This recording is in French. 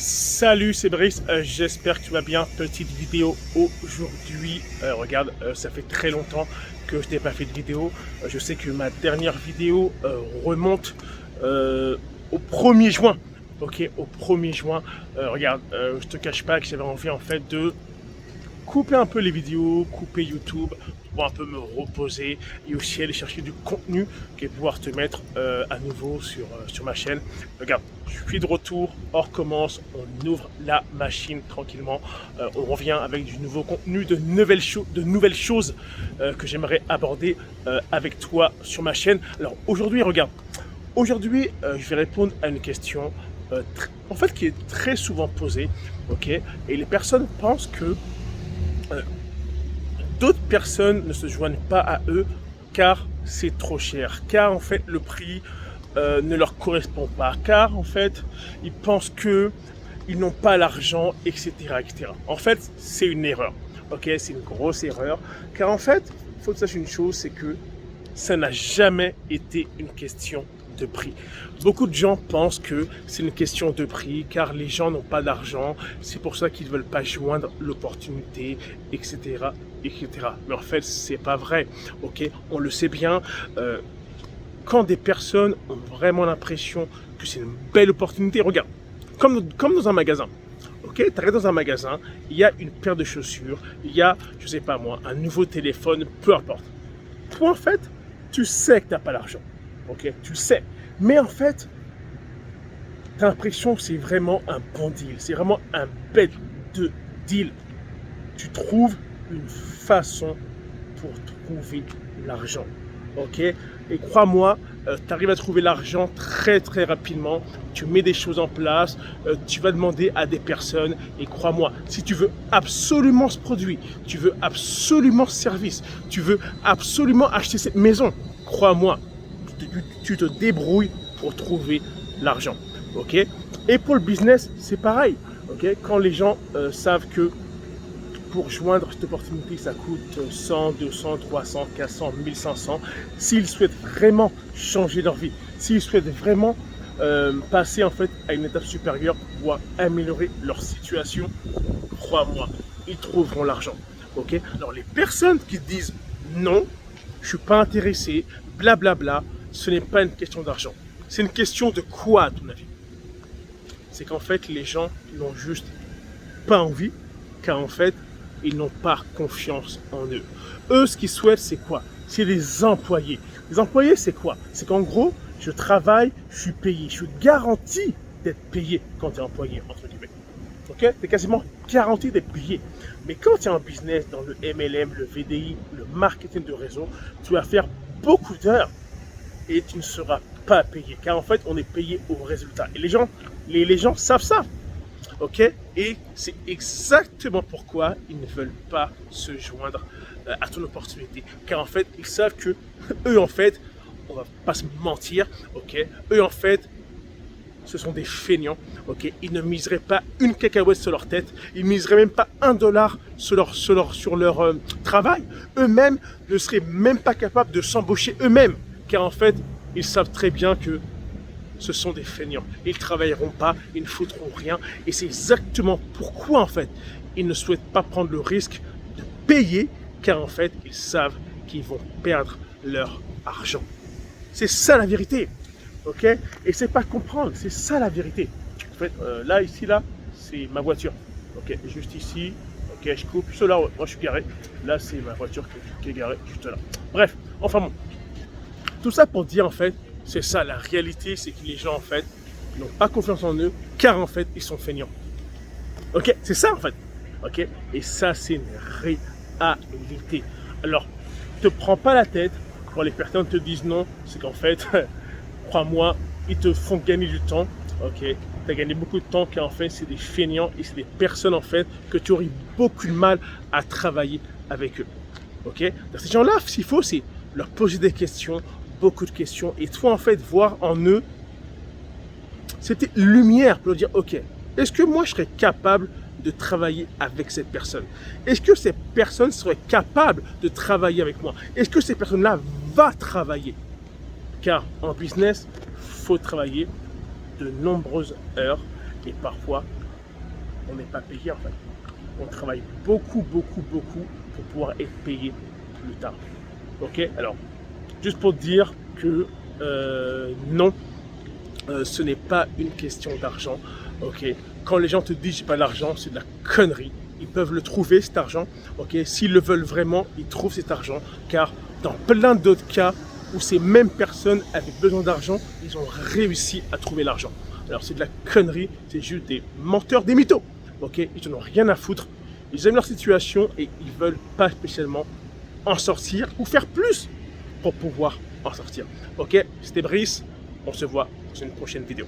Salut, c'est Brice, j'espère que tu vas bien. Petite vidéo aujourd'hui. Regarde, ça fait très longtemps que je n'ai pas fait de vidéo. Je sais que ma dernière vidéo remonte au 1er juin. Ok, au 1er juin. Regarde, je te cache pas que j'avais envie en fait de couper un peu les vidéos, couper YouTube pour un peu me reposer et aussi aller chercher du contenu et pouvoir te mettre à nouveau sur ma chaîne. Regarde, je suis de retour, on recommence, on ouvre la machine tranquillement, on revient avec du nouveau contenu, de nouvelles choses que j'aimerais aborder avec toi sur ma chaîne. Alors aujourd'hui, regarde, aujourd'hui je vais répondre à une question en fait qui est très souvent posée, ok, et les personnes pensent que d'autres personnes ne se joignent pas à eux car c'est trop cher, car en fait le prix ne leur correspond pas, car en fait ils pensent que ils n'ont pas l'argent, etc., etc. En fait, c'est une erreur, ok, c'est une grosse erreur, car en fait, il faut que tu saches une chose, c'est que ça n'a jamais été une question de prix. Beaucoup de gens pensent que c'est une question de prix car les gens n'ont pas d'argent, c'est pour ça qu'ils ne veulent pas joindre l'opportunité, etc., etc. Mais en fait, c'est pas vrai. Ok, on le sait bien. Quand des personnes ont vraiment l'impression que c'est une belle opportunité, regarde, comme dans un magasin. Ok, tu arrives dans un magasin, il y a une paire de chaussures, il y a, je sais pas moi, un nouveau téléphone, peu importe. Toi, en fait, tu sais que tu n'as pas l'argent. Ok, tu le sais. Mais en fait, tu as l'impression que c'est vraiment un bon deal. C'est vraiment un bête de deal. Tu trouves une façon pour trouver l'argent. Ok, et crois-moi, tu arrives à trouver l'argent très très rapidement. Tu mets des choses en place, tu vas demander à des personnes. Et crois-moi, si tu veux absolument ce produit, tu veux absolument ce service, tu veux absolument acheter cette maison, crois-moi, tu te débrouilles pour trouver l'argent. Ok, et pour le business, c'est pareil. Ok, quand les gens savent que pour joindre cette opportunité, ça coûte 100, 200, 300, 400, 1500. S'ils souhaitent vraiment changer leur vie, s'ils souhaitent vraiment passer en fait à une étape supérieure pour pouvoir améliorer leur situation, crois-moi, ils trouveront l'argent. Ok. Alors les personnes qui disent non, je suis pas intéressé, blablabla, ce n'est pas une question d'argent. C'est une question de quoi à ton avis? C'est qu'en fait les gens n'ont juste pas envie, car en fait ils n'ont pas confiance en eux. Eux, ce qu'ils souhaitent, c'est quoi? C'est les employés. Les employés, c'est quoi? C'est qu'en gros, je travaille, je suis payé. Je suis garanti d'être payé quand tu es employé, entre guillemets. Ok? Tu es quasiment garanti d'être payé. Mais quand tu es en business, dans le MLM, le VDI, le marketing de réseau, tu vas faire beaucoup d'heures et tu ne seras pas payé. Car en fait, on est payé au résultat. Et les gens savent ça. Ok, et c'est exactement pourquoi ils ne veulent pas se joindre à ton opportunité. Car en fait, ils savent que eux, en fait, on va pas se mentir, ok, eux, en fait, ce sont des feignants, ok, ils ne miseraient pas une cacahuète sur leur tête, ils ne miseraient même pas $1 sur leur travail. Eux-mêmes ne seraient même pas capables de s'embaucher eux-mêmes. Car en fait, ils savent très bien que ce sont des feignants. Ils ne travailleront pas, ils ne foutront rien. Et c'est exactement pourquoi, en fait, ils ne souhaitent pas prendre le risque de payer, car en fait, ils savent qu'ils vont perdre leur argent. C'est ça la vérité. Ok? Et c'est pas comprendre, c'est ça la vérité. En fait, là, ici, là, c'est ma voiture. Ok? Juste ici. Ok, je coupe. Cela, moi, je suis garé. Là, c'est ma voiture qui est garée juste là. Bref, enfin bon. Tout ça pour dire, en fait, c'est ça, la réalité, c'est que les gens, en fait, n'ont pas confiance en eux, car en fait, ils sont feignants. Ok, c'est ça, en fait. Ok, et ça, c'est une réalité. Alors, ne te prends pas la tête quand les personnes te disent non, c'est qu'en fait, crois-moi, ils te font gagner du temps. Ok, tu as gagné beaucoup de temps, car en fait, c'est des feignants et c'est des personnes, en fait, que tu aurais beaucoup de mal à travailler avec eux. Ok, donc, ces gens-là, s'il faut, c'est leur poser des questions, beaucoup de questions, et toi en fait voir en eux cette lumière pour dire ok, est-ce que moi je serais capable de travailler avec cette personne? Est-ce que cette personne serait capable de travailler avec moi? Est-ce que cette personne-là va travailler? Car en business, il faut travailler de nombreuses heures et parfois on n'est pas payé en fait. On travaille beaucoup pour pouvoir être payé plus tard. Ok, alors, juste pour dire que non, ce n'est pas une question d'argent. Ok, quand les gens te disent j'ai pas d'argent, c'est de la connerie. Ils peuvent le trouver cet argent. Ok, s'ils le veulent vraiment, ils trouvent cet argent. Car dans plein d'autres cas où ces mêmes personnes avaient besoin d'argent, ils ont réussi à trouver l'argent. Alors c'est de la connerie, c'est juste des menteurs, des mythos. Ok, ils n'en ont rien à foutre. Ils aiment leur situation et ils veulent pas spécialement en sortir ou faire plus pour pouvoir en sortir. Ok, c'était Brice. On se voit dans une prochaine vidéo.